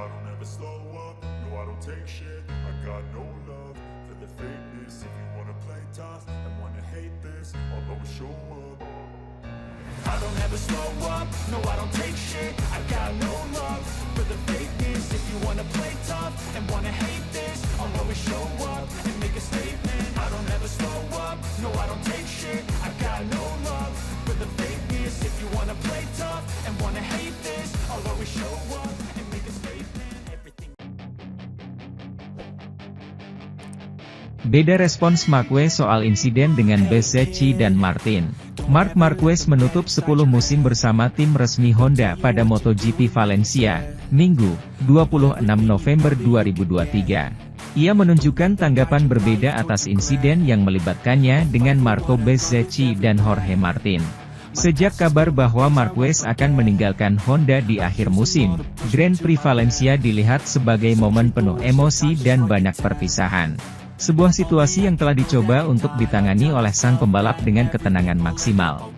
I don't ever slow up, no I don't take shit. I got no love for the fakeness. If you wanna play tough and wanna hate this, I'll always show up. I don't ever slow up, no I don't take shit. I got no love for the fakeness. If you wanna play tough and wanna hate this, I'll always show up and make a statement. I don't ever slow up, no I don't take shit. I got no love for the fakeness. If you wanna play tough and wanna hate this, I'll always show up and make a statement. Everything. Beda respons Marquez soal insiden dengan Bezzecchi dan Martin. Marc Marquez menutup 10 musim bersama tim resmi Honda pada MotoGP Valencia, Minggu, 26 November 2023. Ia menunjukkan tanggapan berbeda atas insiden yang melibatkannya dengan Marco Bezzecchi dan Jorge Martin. Sejak kabar bahwa Marquez akan meninggalkan Honda di akhir musim, Grand Prix Valencia dilihat sebagai momen penuh emosi dan banyak perpisahan. Sebuah situasi yang telah dicoba untuk ditangani oleh sang pembalap dengan ketenangan maksimal.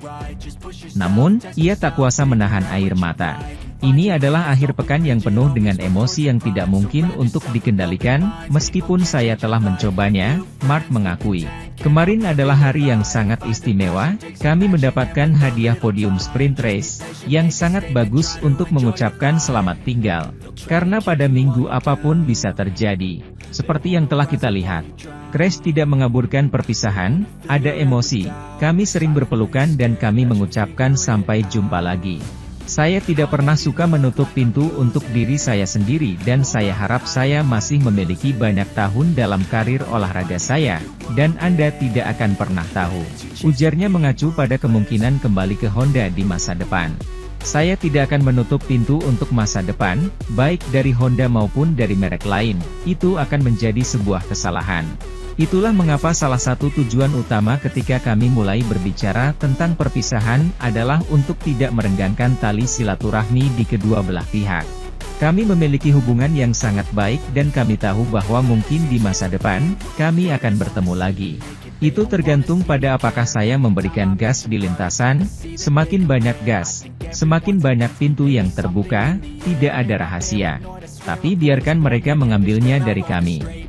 Namun, ia tak kuasa menahan air mata. Ini adalah akhir pekan yang penuh dengan emosi yang tidak mungkin untuk dikendalikan, meskipun saya telah mencobanya, Marc mengakui. Kemarin adalah hari yang sangat istimewa, kami mendapatkan hadiah podium sprint race, yang sangat bagus untuk mengucapkan selamat tinggal. Karena pada minggu apapun bisa terjadi. Seperti yang telah kita lihat. Crash tidak mengaburkan perpisahan, ada emosi, kami sering berpelukan dan kami mengucapkan sampai jumpa lagi. Saya tidak pernah suka menutup pintu untuk diri saya sendiri dan saya harap saya masih memiliki banyak tahun dalam karir olahraga saya, dan Anda tidak akan pernah tahu. Ujarnya mengacu pada kemungkinan kembali ke Honda di masa depan. Saya tidak akan menutup pintu untuk masa depan, baik dari Honda maupun dari merek lain, itu akan menjadi sebuah kesalahan. Itulah mengapa salah satu tujuan utama ketika kami mulai berbicara tentang perpisahan adalah untuk tidak merenggangkan tali silaturahmi di kedua belah pihak. Kami memiliki hubungan yang sangat baik dan kami tahu bahwa mungkin di masa depan, kami akan bertemu lagi. Itu tergantung pada apakah saya memberikan gas di lintasan, semakin banyak gas, semakin banyak pintu yang terbuka, tidak ada rahasia. Tapi biarkan mereka mengambilnya dari kami.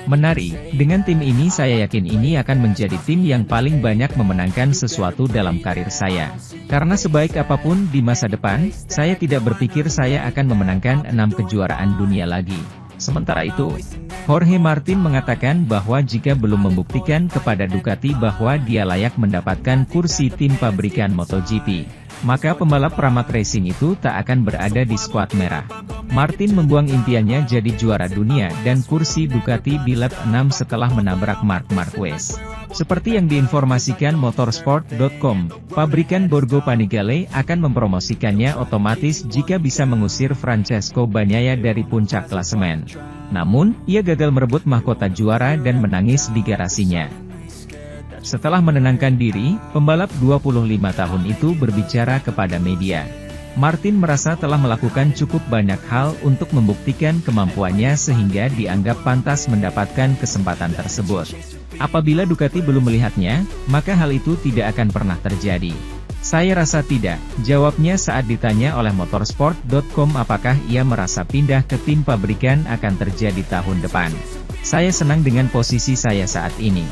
Menarik, dengan tim ini saya yakin ini akan menjadi tim yang paling banyak memenangkan sesuatu dalam karir saya. Karena sebaik apapun di masa depan, saya tidak berpikir saya akan memenangkan 6 kejuaraan dunia lagi. Sementara itu, Jorge Martin mengatakan bahwa jika belum membuktikan kepada Ducati bahwa dia layak mendapatkan kursi tim pabrikan MotoGP, maka pembalap Pramac Racing itu tak akan berada di skuad merah. Martin membuang impiannya jadi juara dunia dan kursi Ducati di lap 6 setelah menabrak Marc Marquez. Seperti yang diinformasikan motorsport.com, pabrikan Borgo Panigale akan mempromosikannya otomatis jika bisa mengusir Francesco Bagnaia dari puncak klasemen. Namun, ia gagal merebut mahkota juara dan menangis di garasinya. Setelah menenangkan diri, pembalap 25 tahun itu berbicara kepada media. Martin merasa telah melakukan cukup banyak hal untuk membuktikan kemampuannya sehingga dianggap pantas mendapatkan kesempatan tersebut. Apabila Ducati belum melihatnya, maka hal itu tidak akan pernah terjadi. Saya rasa tidak, jawabnya saat ditanya oleh motorsport.com apakah ia merasa pindah ke tim pabrikan akan terjadi tahun depan. Saya senang dengan posisi saya saat ini.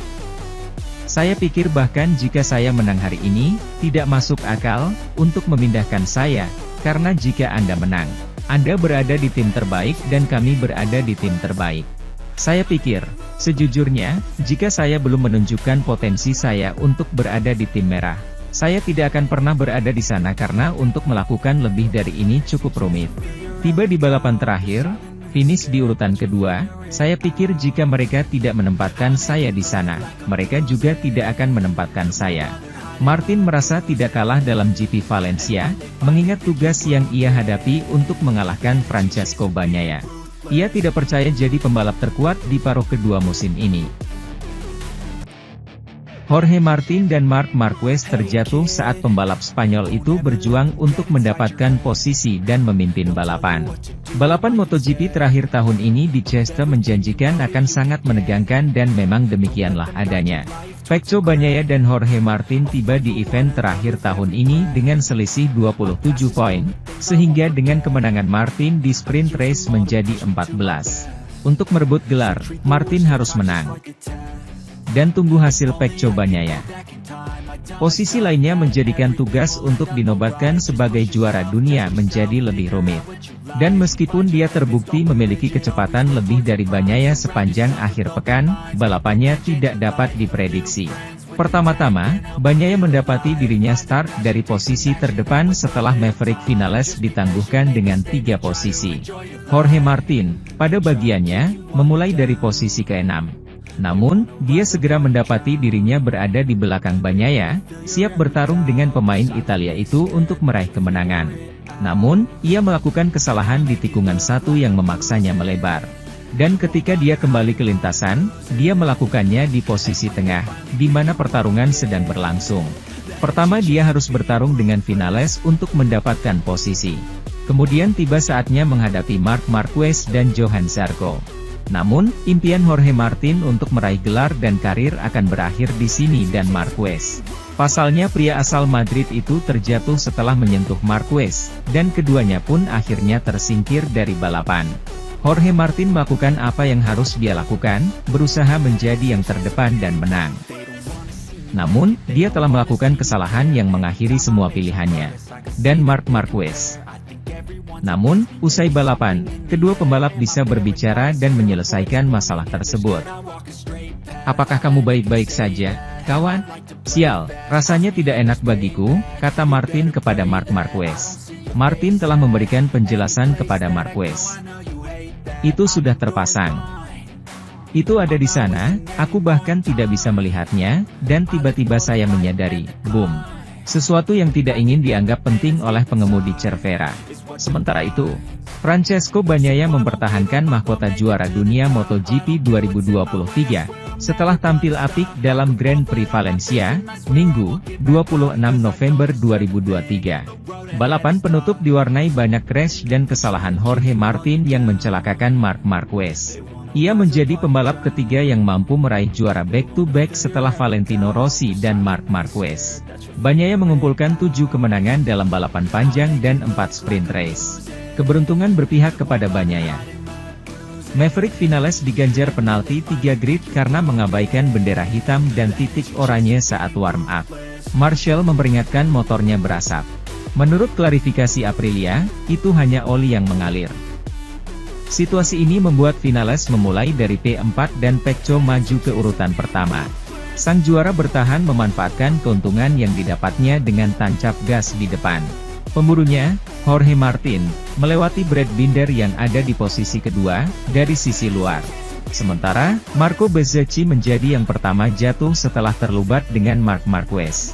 Saya pikir bahkan jika saya menang hari ini, tidak masuk akal, untuk memindahkan saya, karena jika Anda menang, Anda berada di tim terbaik dan kami berada di tim terbaik. Saya pikir, sejujurnya, jika saya belum menunjukkan potensi saya untuk berada di tim merah, saya tidak akan pernah berada di sana karena untuk melakukan lebih dari ini cukup rumit. Tiba di balapan terakhir, finish di urutan kedua, saya pikir jika mereka tidak menempatkan saya di sana, mereka juga tidak akan menempatkan saya. Martin merasa tidak kalah dalam GP Valencia, mengingat tugas yang ia hadapi untuk mengalahkan Francesco Bagnaia. Ia tidak percaya jadi pembalap terkuat di paruh kedua musim ini. Jorge Martin dan Marc Marquez terjatuh saat pembalap Spanyol itu berjuang untuk mendapatkan posisi dan memimpin balapan. Balapan MotoGP terakhir tahun ini di Cheste menjanjikan akan sangat menegangkan dan memang demikianlah adanya. Pecco Bagnaia dan Jorge Martin tiba di event terakhir tahun ini dengan selisih 27 poin, sehingga dengan kemenangan Martin di sprint race menjadi 14. Untuk merebut gelar, Martin harus menang. Dan tunggu hasil Pecco Bagnaia. Posisi lainnya menjadikan tugas untuk dinobatkan sebagai juara dunia menjadi lebih rumit. Dan meskipun dia terbukti memiliki kecepatan lebih dari Bagnaia sepanjang akhir pekan, balapannya tidak dapat diprediksi. Pertama-tama, Bagnaia mendapati dirinya start dari posisi terdepan setelah Maverick Vinales ditangguhkan dengan 3 posisi. Jorge Martin, pada bagiannya, memulai dari posisi ke-6. Namun, dia segera mendapati dirinya berada di belakang Bagnaia, siap bertarung dengan pemain Italia itu untuk meraih kemenangan. Namun, ia melakukan kesalahan di tikungan 1 yang memaksanya melebar. Dan ketika dia kembali ke lintasan, dia melakukannya di posisi tengah, di mana pertarungan sedang berlangsung. Pertama dia harus bertarung dengan Vinales untuk mendapatkan posisi. Kemudian tiba saatnya menghadapi Marc Marquez dan Johann Zarco. Namun, impian Jorge Martin untuk meraih gelar dan karir akan berakhir di sini dan Marquez. Pasalnya pria asal Madrid itu terjatuh setelah menyentuh Marquez, dan keduanya pun akhirnya tersingkir dari balapan. Jorge Martin melakukan apa yang harus dia lakukan, berusaha menjadi yang terdepan dan menang. Namun, dia telah melakukan kesalahan yang mengakhiri semua pilihannya. Dan Marc Marquez. Namun, usai balapan, kedua pembalap bisa berbicara dan menyelesaikan masalah tersebut. "Apakah kamu baik-baik saja, kawan?" "Sial, rasanya tidak enak bagiku," kata Martin kepada Marc Marquez. Martin telah memberikan penjelasan kepada Marquez. "Itu sudah terpasang. Itu ada di sana, aku bahkan tidak bisa melihatnya, dan tiba-tiba saya menyadari, boom. Sesuatu yang tidak ingin dianggap penting oleh pengemudi Cervera." Sementara itu, Francesco Bagnaia mempertahankan mahkota juara dunia MotoGP 2023, setelah tampil apik dalam Grand Prix Valencia, Minggu, 26 November 2023. Balapan penutup diwarnai banyak crash dan kesalahan Jorge Martin yang mencelakakan Marc Marquez. Ia menjadi pembalap ketiga yang mampu meraih juara back-to-back setelah Valentino Rossi dan Marc Marquez. Bagnaia mengumpulkan 7 kemenangan dalam balapan panjang dan 4 sprint race. Keberuntungan berpihak kepada Bagnaia. Maverick Vinales diganjar penalti 3 grid karena mengabaikan bendera hitam dan titik oranye saat warm-up. Marshall memperingatkan motornya berasap. Menurut klarifikasi Aprilia, itu hanya oli yang mengalir. Situasi ini membuat Vinales memulai dari P4 dan Pecco maju ke urutan pertama. Sang juara bertahan memanfaatkan keuntungan yang didapatnya dengan tancap gas di depan. Pemburunya, Jorge Martin, melewati Brad Binder yang ada di posisi kedua, dari sisi luar. Sementara, Marco Bezzecchi menjadi yang pertama jatuh setelah terlibat dengan Marc Marquez.